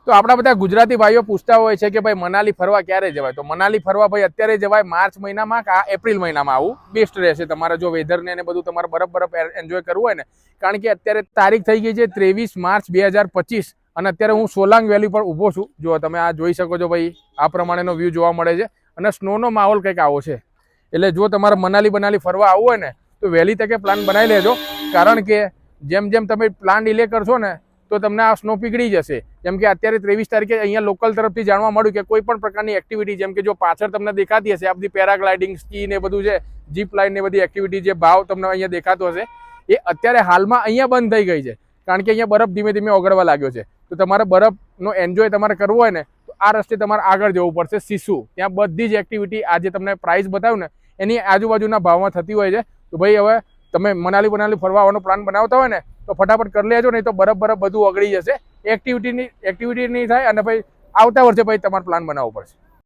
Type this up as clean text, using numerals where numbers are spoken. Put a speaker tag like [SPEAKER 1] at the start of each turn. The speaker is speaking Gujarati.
[SPEAKER 1] તો આપણા બધા ગુજરાતી ભાઈઓ પૂછતા હોય છે કે ભાઈ મનાલી ફરવા ક્યારે જવાય? તો મનાલી ફરવા ભાઈ અત્યારે જવાય માર્ચ મહિનામાં કે એપ્રિલ મહિનામાં આવું બેસ્ટ રહેશે તમારે, જો વેધરને ને બધું તમારે બરફ એન્જોય કરવું હોય ને. કારણ કે અત્યારે તારીખ થઈ ગઈ છે 23 માર્ચ 2025 અને અત્યારે હું સોલાંગ વેલી પર ઊભો છું. જો તમે આ જોઈ શકો છો ભાઈ, આ પ્રમાણેનો વ્યૂ જોવા મળે છે અને સ્નોનો માહોલ કંઈક આવો છે. એટલે જો તમારે મનાલી ફરવા આવવું હોય ને તો વહેલી તકે પ્લાન બનાવી લેજો, કારણ કે જેમ જેમ તમે પ્લાન ડિલે કરશો ને તો તમને આ સ્નો પીગળી જશે. જેમ કે અત્યારે 23 તારીખે અહીંયા લોકલ તરફથી જાણવા મળ્યું કે કોઈ પણ પ્રકારની એક્ટિવિટી, જેમ કે જો પાછળ તમને દેખાતી હશે આ બધી પેરાગ્લાઇડિંગ, સ્કી ને બધું છે, જીપ લાઇન ને બધી એક્ટિવિટી, જે ભાવ તમને અહીંયા દેખાતો હશે એ અત્યારે હાલમાં અહીંયા બંધ થઈ ગઈ છે, કારણ કે અહીંયા બરફ ધીમે ધીમે ઓગળવા લાગ્યો છે. તો તમારે બરફનો એન્જોય તમારે કરવો હોય ને તો આ રસ્તે તમારે આગળ જવું પડશે સિસુ. ત્યાં બધી જ એક્ટિવિટી આજે તમને પ્રાઇસ બતાવ્યું ને એની આજુબાજુના ભાવમાં થતી હોય છે. તો ભાઈ હવે તમે મનાલી ફરવા આવવાનો પ્લાન બનાવતા હોય ને તો ફટાફટ કરી લેજો, નહીં તો બરફ બધું ઓગળી જશે, એક્ટિવિટી નહીં થાય અને ભાઈ આવતા વર્ષે ભાઈ તમારે પ્લાન બનાવવો પડશે.